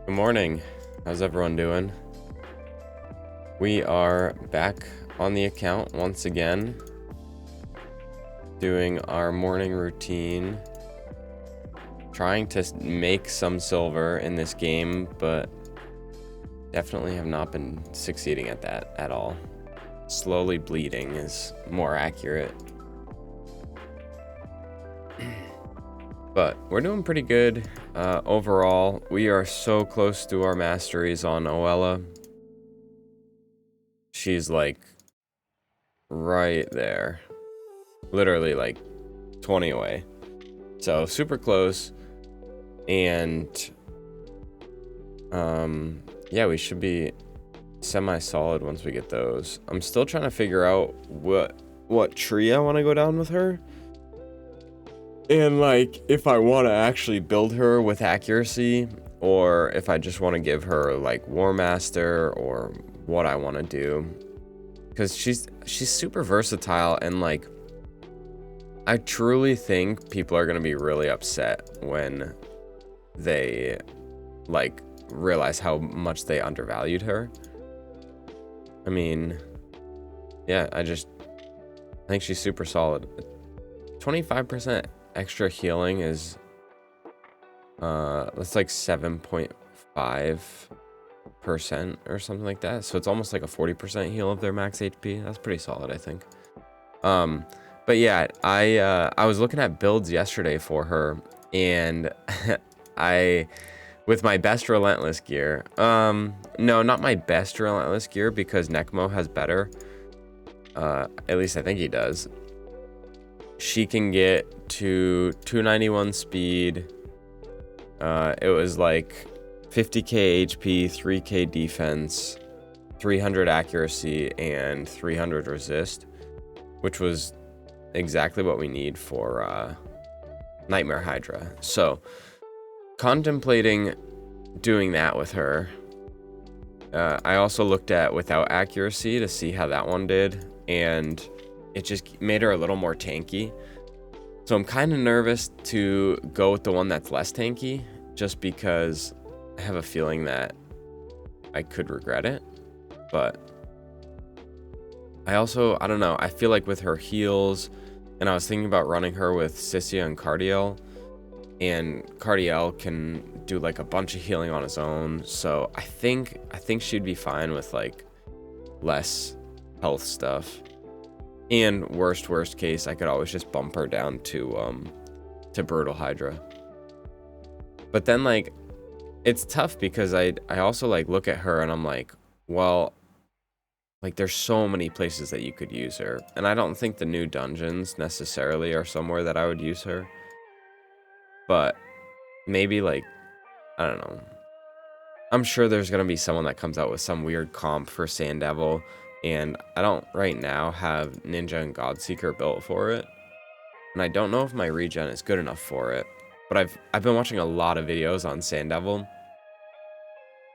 Good morning. How's everyone doing? We are back on the account once again, doing our morning routine, trying to make some silver in this game, but definitely have not been succeeding at that at all. Slowly bleeding is more accurate. But we're doing pretty good overall. We are so close to our masteries on Oella. She's like right there. Literally like 20 away. So super close. And yeah, we should be semi-solid once we get those. I'm still trying to figure out what tree I want to go down with her. And like if I want to actually build her with accuracy, or if I just want to give her like War Master, or what I want to do. Because she's super versatile, and like I truly think people are going to be really upset when they like realize how much they undervalued her. I mean, yeah, I think she's super solid. 25% extra healing is that's like 7.5% or something like that. So it's almost like a 40% heal of their max HP. That's pretty solid, I think. But yeah, I was looking at builds yesterday for her, and with my best Relentless gear. No, not my best Relentless gear, because Necmo has better. At least I think he does. She can get to 291 speed. It was like 50k HP, 3k defense, 300 accuracy, and 300 resist, which was exactly what we need for Nightmare Hydra. So contemplating doing that with her. I also looked at without accuracy to see how that one did, and it just made her a little more tanky. So I'm kind of nervous to go with the one that's less tanky, just because I have a feeling that I could regret it. But I don't know, I feel like with her heals, and I was thinking about running her with Sissia and Cardiel, and Cardiel can do like a bunch of healing on his own. So I think she'd be fine with like less health stuff. And worst case, I could always just bump her down to Brutal Hydra. But then like it's tough, because I also like look at her and I'm like, well, like there's so many places that you could use her, and I don't think the new dungeons necessarily are somewhere that I would use her. But maybe like, I don't know. I'm sure there's going to be someone that comes out with some weird comp for Sand Devil, and I don't right now have Ninja and Godseeker built for it. And I don't know if my regen is good enough for it. But I've been watching a lot of videos on Sand Devil,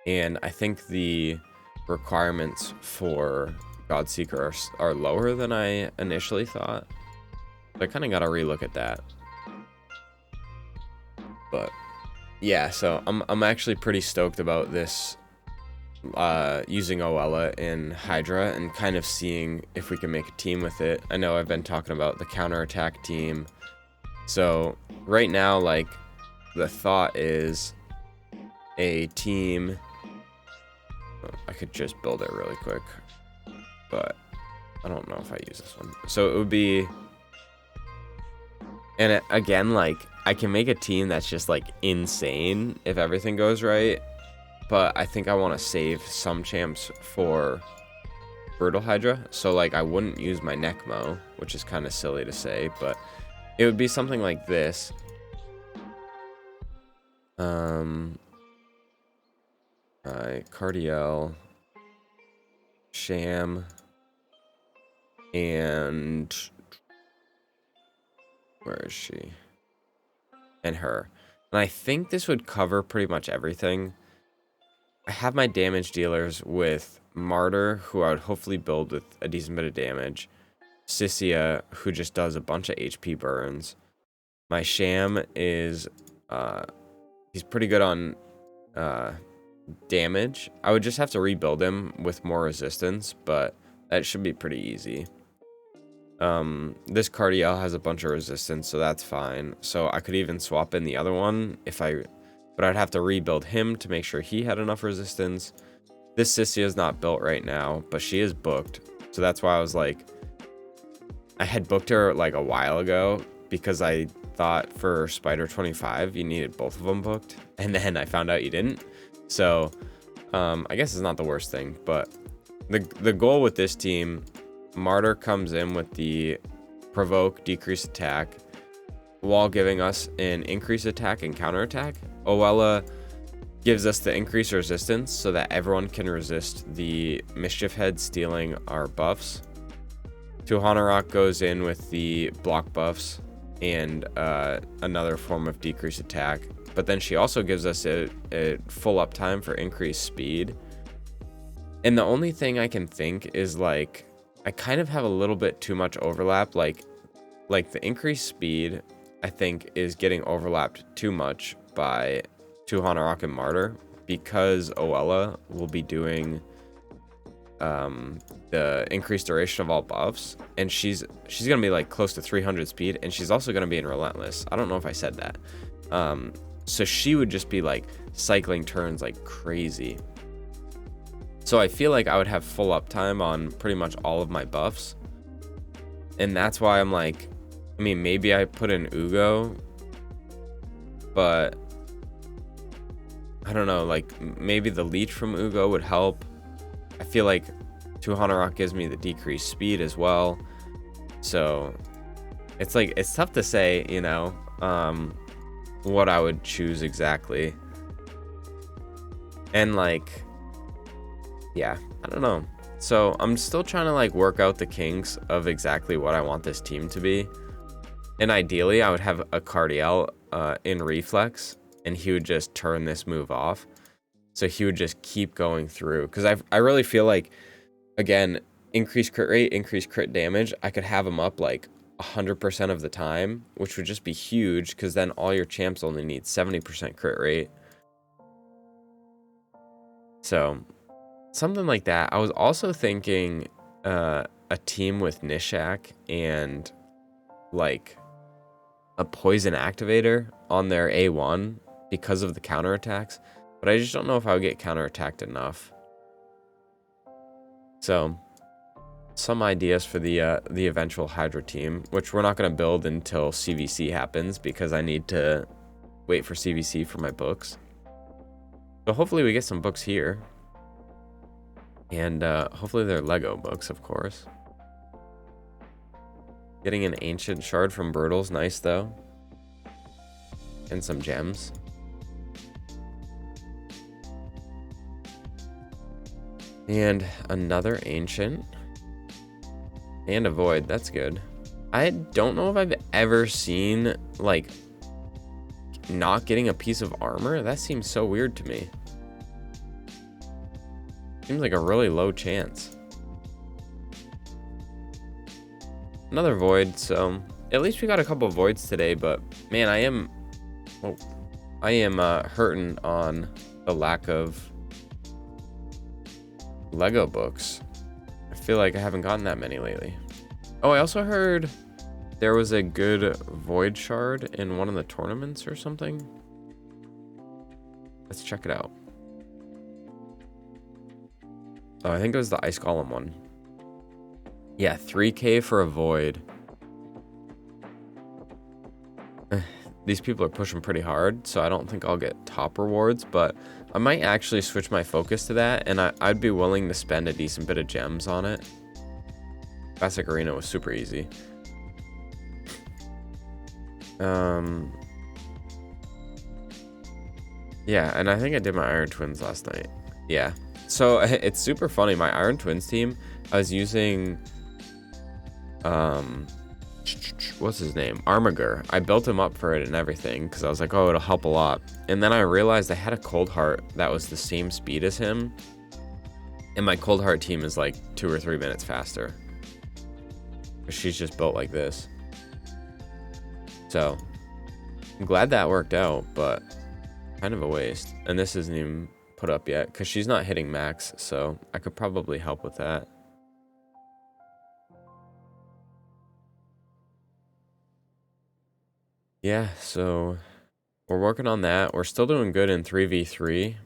and I think the requirements for Godseeker are lower than I initially thought. So I kind of got to relook at that. But yeah, so I'm actually pretty stoked about this, using Oella in Hydra and kind of seeing if we can make a team with it. I know I've been talking about the counterattack team. So right now, like, the thought is a team. I could just build it really quick, but I don't know if I use this one. So it would be, and again, like, I can make a team that's just like insane if everything goes right, but I think I want to save some champs for Brutal Hydra. So like I wouldn't use my Necmo, which is kind of silly to say, but it would be something like this. Cardiel, Sham, and where is she? And her. And I think this would cover pretty much everything. I have my damage dealers with Martyr, who I would hopefully build with a decent bit of damage. Sissia, who just does a bunch of HP burns. My Sham is, he's pretty good on damage. I would just have to rebuild him with more resistance, but that should be pretty easy. This Cardiel has a bunch of resistance, so that's fine. So I could even swap in the other one but I'd have to rebuild him to make sure he had enough resistance. This Sissia is not built right now, but she is booked. So that's why I was like, I had booked her like a while ago because I thought for Spider 25 you needed both of them booked, and then I found out you didn't. So I guess it's not the worst thing, but the goal with this team, Martyr comes in with the provoke, decrease attack, while giving us an increase attack and counter attack. Oella gives us the increased resistance so that everyone can resist the Mischief Head stealing our buffs. Tuhanarok goes in with the block buffs and another form of decreased attack, but then she also gives us a full uptime for increased speed. And the only thing I can think is like, I kind of have a little bit too much overlap. Like the increased speed, I think, is getting overlapped too much by Tuhanarok and Martyr, because Oella will be doing the increased duration of all buffs, and she's gonna be like close to 300 speed, and she's also gonna be in Relentless. I don't know if I said that. So she would just be like cycling turns like crazy. So I feel like I would have full uptime on pretty much all of my buffs, and that's why I'm like, I mean, maybe I put in Ugo, but I don't know, like maybe the leech from Ugo would help. I feel like Tuhanarok gives me the decreased speed as well. So it's like, it's tough to say, you know, what I would choose exactly. And like, yeah, I don't know. So I'm still trying to like work out the kinks of exactly what I want this team to be. And ideally I would have a Cardiel in reflex, and he would just turn this move off. So he would just keep going through, because I really feel like, again, increased crit rate, increased crit damage, I could have him up like 100% of the time, which would just be huge, because then all your champs only need 70% crit rate. So something like that. I was also thinking a team with Nishak and like a poison activator on their A1 because of the counterattacks, but I just don't know if I would get counterattacked enough. So some ideas for the eventual Hydra team, which we're not going to build until CVC happens, because I need to wait for CVC for my books. So hopefully we get some books here, and hopefully they're Lego books, of course. Getting an ancient shard from Brutal's nice though, and some gems. And another ancient. And a void, that's good. I don't know if I've ever seen, like, not getting a piece of armor. That seems so weird to me. Seems like a really low chance. Another void, so at least we got a couple of voids today, but man, I am hurting on the lack of Lego books. I feel like I haven't gotten that many lately. Oh, I also heard there was a good void shard in one of the tournaments or something. Let's check it out. Oh, I think it was the Ice Golem one. Yeah, 3K for a void. These people are pushing pretty hard, so I don't think I'll get top rewards, but I might actually switch my focus to that, and I'd be willing to spend a decent bit of gems on it. Classic Arena was super easy. Yeah, and I think I did my Iron Twins last night. Yeah. So it's super funny. My Iron Twins team, I was using what's his name? Armiger. I built him up for it and everything because I was like, oh, it'll help a lot. And then I realized I had a Cold Heart that was the same speed as him. And my Cold Heart team is like 2 or 3 minutes faster. She's just built like this. So I'm glad that worked out, but kind of a waste. And this isn't even put up yet because she's not hitting max, so I could probably help with that. Yeah, so we're working on that. We're still doing good in 3v3.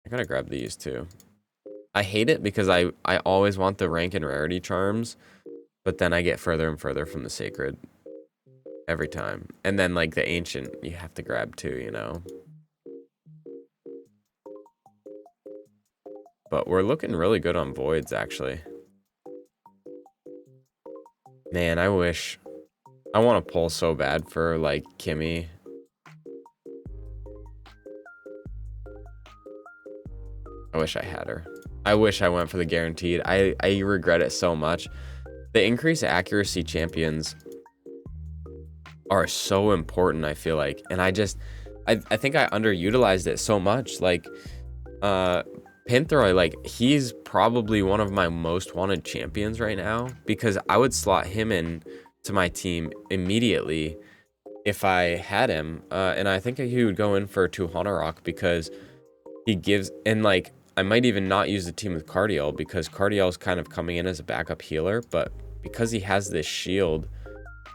I gotta grab these too. I hate it because I always want the rank and rarity charms, but then I get further and further from the sacred every time. And then like the ancient you have to grab too, you know. But we're looking really good on voids actually. Man, I wish I want to pull so bad for like Kimmy. I wish I had her. I wish I went for the guaranteed. I regret it so much. The increased accuracy champions are so important, I feel like. And I think I underutilized it so much. Like, Pinthroy, like, he's probably one of my most wanted champions right now because I would slot him in to my team immediately if I had him. And I think he would go in for 2 Rock because he gives, and like, I might even not use the team with Cardiel because Cardiel is kind of coming in as a backup healer, but because he has this shield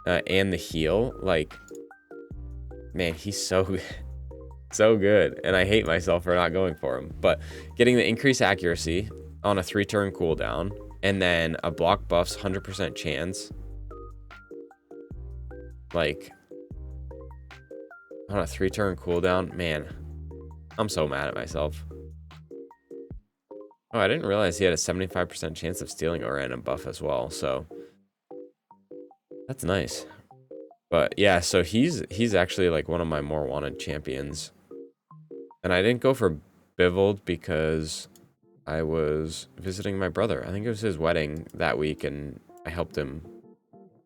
and the heal, like, man, he's so good. So good, and I hate myself for not going for him. But getting the increased accuracy on a 3-turn cooldown, and then a block buffs 100% chance, like on a 3-turn cooldown, man, I'm so mad at myself. Oh, I didn't realize he had a 75% chance of stealing a random buff as well, so that's nice. But yeah, so he's actually like one of my more wanted champions. And I didn't go for Bivold because I was visiting my brother. I think it was his wedding that week, and I helped him.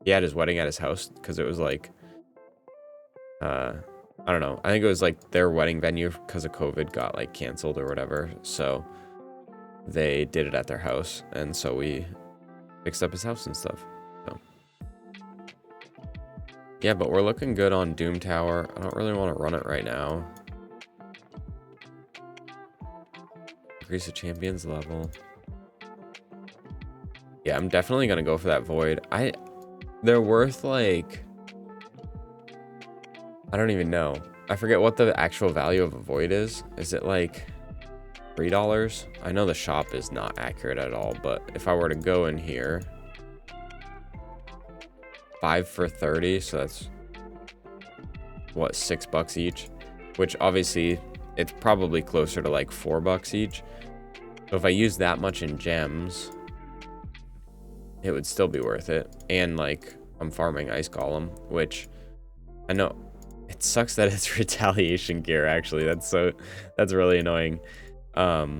He had his wedding at his house because it was like, I don't know. I think it was like their wedding venue because of COVID got like canceled or whatever. So they did it at their house, and so we fixed up his house and stuff. So yeah, but we're looking good on Doom Tower. I don't really want to run it right now. Increase the champions level. Yeah, I'm definitely gonna go for that void. They're worth like, I don't even know. I forget what the actual value of a void is. Is it like $3? I know the shop is not accurate at all, but if I were to go in here, 5 for 30, so that's what, $6 each, which obviously it's probably closer to like $4 each. So if I use that much in gems, it would still be worth it. And like, I'm farming Ice Golem, which I know it sucks that it's retaliation gear, actually. That's really annoying. But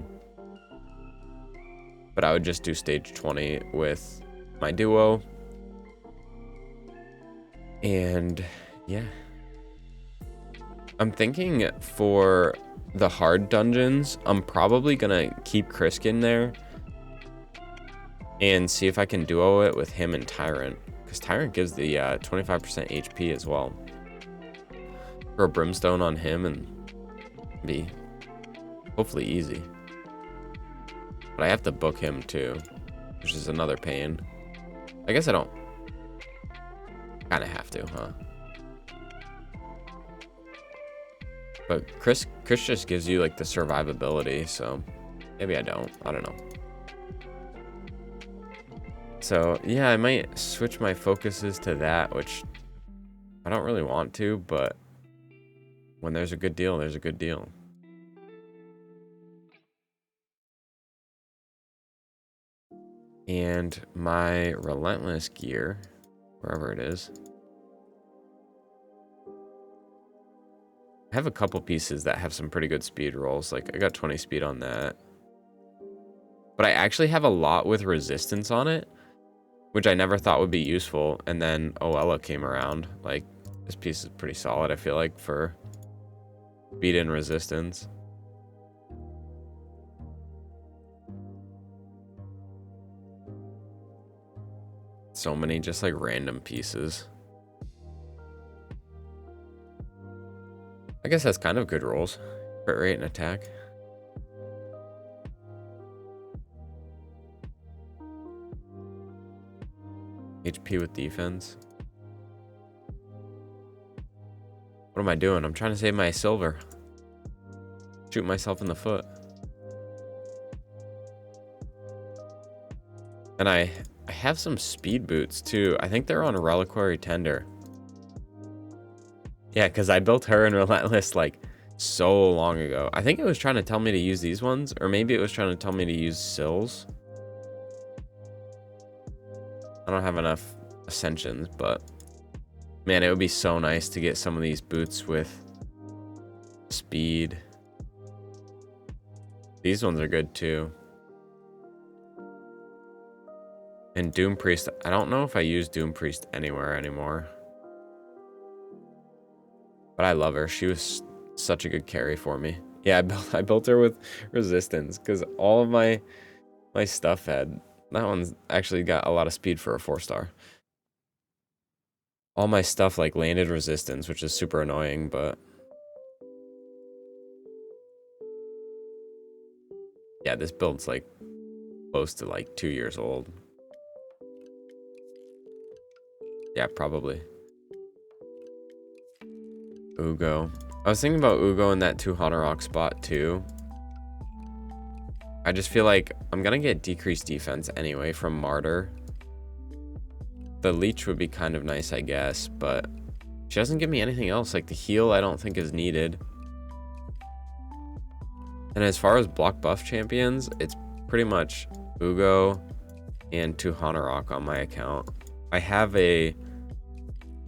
I would just do stage 20 with my duo. And yeah, I'm thinking for the hard dungeons, I'm probably gonna keep Criskin there and see if I can duo it with him and Tyrant, because Tyrant gives the 25% HP as well. For a Brimstone on him and be hopefully easy. But I have to book him too, which is another pain. I guess I don't kind of have to, huh? But Chris just gives you like the survivability, so maybe I don't. I don't know. So yeah, I might switch my focuses to that, which I don't really want to, but when there's a good deal, there's a good deal. And my relentless gear, wherever it is, I have a couple pieces that have some pretty good speed rolls. Like I got 20 speed on that. But I actually have a lot with resistance on it, which I never thought would be useful. And then Oella came around. Like, this piece is pretty solid, I feel like, for speed and resistance. So many just like random pieces. I guess that's kind of good rolls. Crit rate and attack. HP with defense. What am I doing? I'm trying to save my silver. Shoot myself in the foot. And I have some speed boots too. I think they're on a reliquary tender. Yeah, because I built her in Relentless like so long ago. I think it was trying to tell me to use these ones, or maybe it was trying to tell me to use Sills. I don't have enough Ascensions, but man, it would be so nice to get some of these boots with speed. These ones are good too. And Doom Priest, I don't know if I use Doom Priest anywhere anymore. But I love her. She was such a good carry for me. Yeah, I built her with resistance because all of my stuff had. That one's actually got a lot of speed for a 4-star. All my stuff like landed resistance, which is super annoying, but yeah, this build's like close to like 2 years old. Yeah, probably. Ugo. I was thinking about Ugo in that 2 Hanorok spot too. I just feel like I'm gonna get decreased defense anyway from Martyr. The leech would be kind of nice, I guess, but she doesn't give me anything else. Like the heal, I don't think is needed. And as far as block buff champions, it's pretty much Ugo and 2 Hanorok on my account. I have a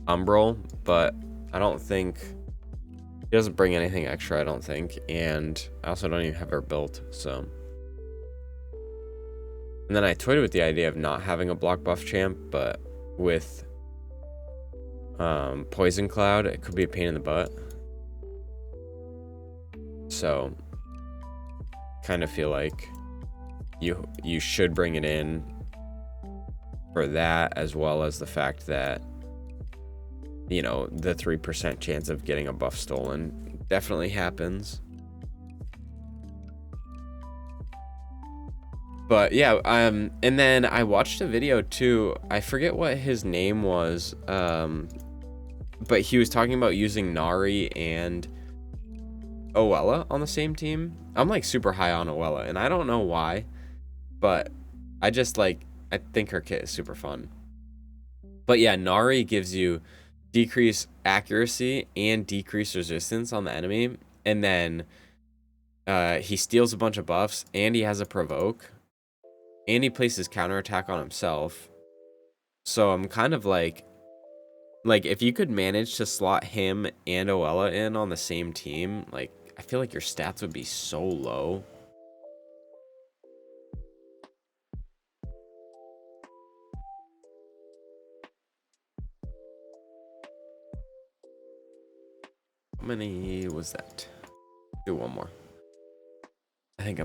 Umbral, but I don't think she doesn't bring anything extra, I don't think. And I also don't even have her built, so. And then I toyed with the idea of not having a block buff champ, but with Poison Cloud, it could be a pain in the butt. So kind of feel like you should bring it in for that, as well as the fact that, you know, the 3% chance of getting a buff stolen definitely happens. But yeah, and then I watched a video too. I forget what his name was, but he was talking about using Nari and Oella on the same team. I'm like super high on Oella, and I don't know why, but I just like, I think her kit is super fun. But yeah, Nari gives you decrease accuracy and decrease resistance on the enemy, and then he steals a bunch of buffs, and he has a provoke, and he places counterattack on himself. So I'm kind of like if you could manage to slot him and Oella in on the same team, like I feel like your stats would be so low. How many was that? Do one more. I think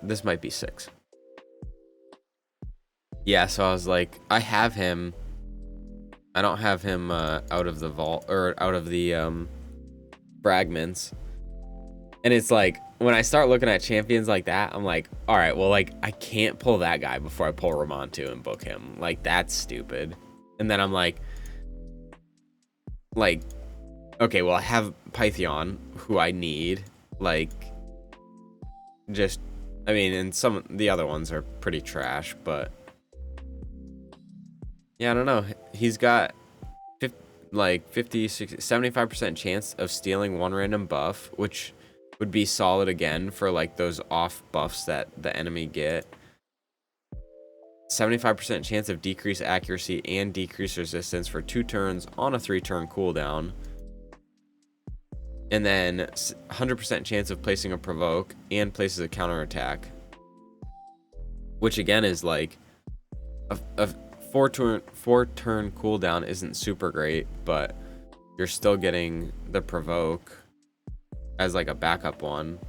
this might be 6. Yeah, so I was like, I have him. I don't have him out of the vault, or out of the fragments. And it's like, when I start looking at champions like that, I'm like, all right, well, like, I can't pull that guy before I pull Ramontu and book him. Like, that's stupid. And then I'm like, okay, well, I have Pythion, who I need. Like, just, I mean, and some the other ones are pretty trash, but yeah, I don't know. He's got 50, 60, 75% chance of stealing one random buff, which would be solid again for like those off buffs that the enemy get. 75% chance of decreased accuracy and decreased resistance for 2 turns on a 3-turn cooldown. And then 100% chance of placing a provoke and places a counterattack. Which again is like a 4-turn cooldown isn't super great, but you're still getting the provoke as like a backup one.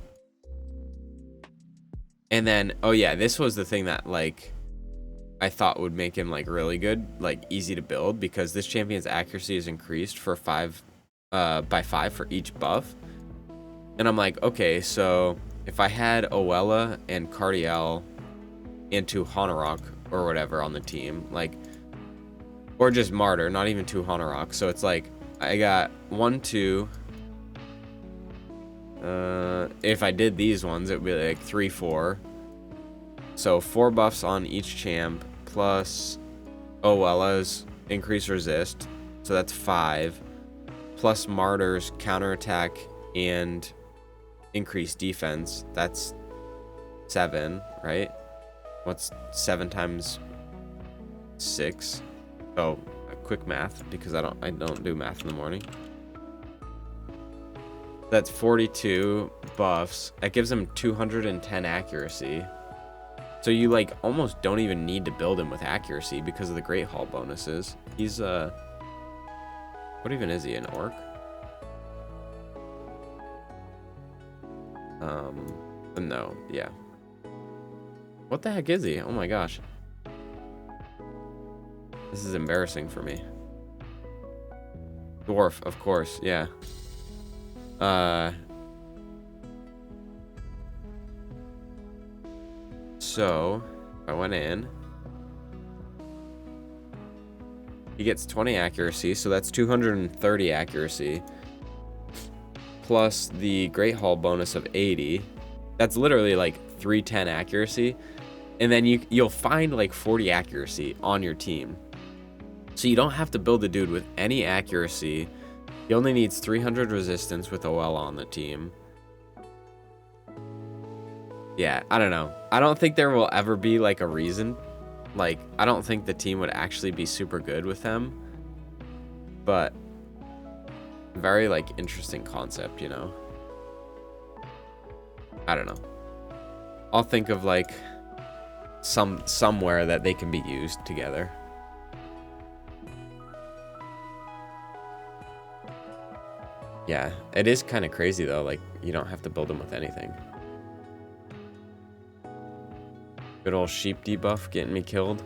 And then, oh yeah, this was the thing that like I thought would make him like really good, like easy to build, because this champion's accuracy is increased for by 5 for each buff. And I'm like, okay, so if I had Oella and Cardiel and 2 Hanorok or whatever on the team, like Or just Martyr, not even 2 Hanorok. So it's like, I got 1, 2. If I did these ones, it would be like 3, 4. So 4 buffs on each champ, plus Oella's increase resist. So that's 5. Plus Martyr's counterattack and increase defense. That's 7, right? What's 7 times 6? Oh, a quick math, because I don't do math in the morning. That's 42 buffs. That gives him 210 accuracy. So you like almost don't even need to build him with accuracy because of the Great Hall bonuses. He's what even is he, an orc? No, yeah. What the heck is he? Oh my gosh. This is embarrassing for me. Dwarf, of course, yeah. So, I went in. He gets 20 accuracy, so that's 230 accuracy. Plus the Great Hall bonus of 80. That's literally like 310 accuracy. And then you'll find like 40 accuracy on your team. So you don't have to build a dude with any accuracy. He only needs 300 resistance with Oella on the team. Yeah, I don't know. I don't think there will ever be like a reason. Like, I don't think the team would actually be super good with them. But very like interesting concept, you know? I don't know. I'll think of like somewhere that they can be used together. Yeah, it is kind of crazy though. Like, you don't have to build them with anything. Good old sheep debuff getting me killed.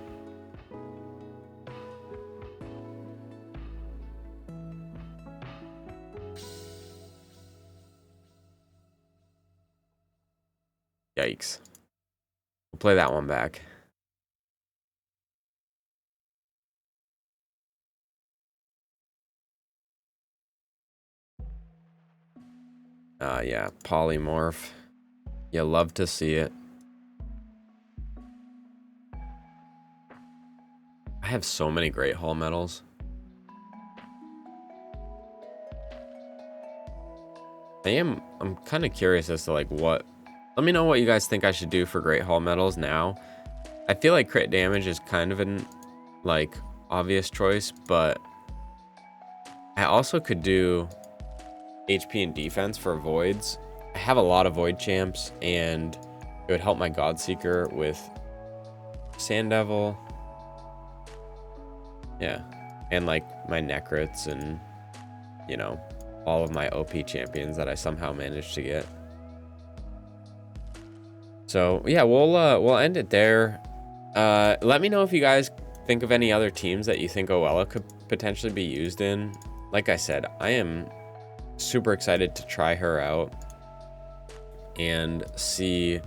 Yikes. We'll play that one back. Yeah, polymorph. You love to see it. I have so many Great Hall medals. I'm kind of curious as to like what. Let me know what you guys think I should do for Great Hall medals now. I feel like crit damage is kind of an like obvious choice, but I also could do HP and defense for voids. I have a lot of void champs, and it would help my Godseeker with Sand Devil. Yeah, and like my Necrots and, you know, all of my OP champions that I somehow managed to get. So yeah, we'll end it there. Let me know if you guys think of any other teams that you think Oella could potentially be used in. Like I said, I am super excited to try her out and see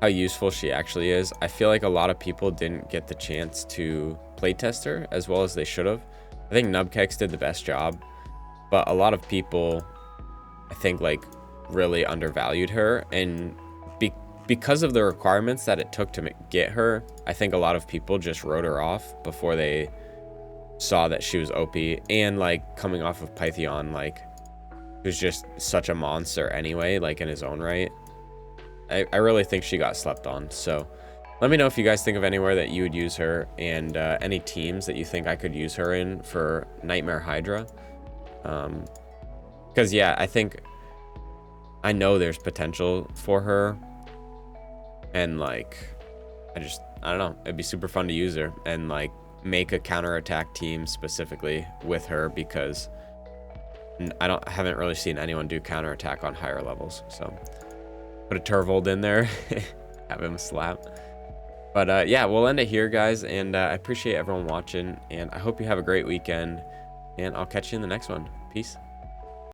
how useful she actually is. I feel like a lot of people didn't get the chance to playtest her as well as they should have. I think Nubkex did the best job, but a lot of people, I think, like really undervalued her, and because of the requirements that it took to get her, I think a lot of people just wrote her off before they saw that she was OP. And like coming off of Pythion, like he was just such a monster anyway, like in his own right. I really think she got slept on. So let me know if you guys think of anywhere that you would use her, and any teams that you think I could use her in for Nightmare Hydra. Because yeah, I know there's potential for her, and like I don't know, it'd be super fun to use her and like make a counterattack team specifically with her, because I haven't really seen anyone do counterattack on higher levels. So put a Turvold in there, have him slap. But yeah, we'll end it here, guys, and I appreciate everyone watching, and I hope you have a great weekend, and I'll catch you in the next one. Peace.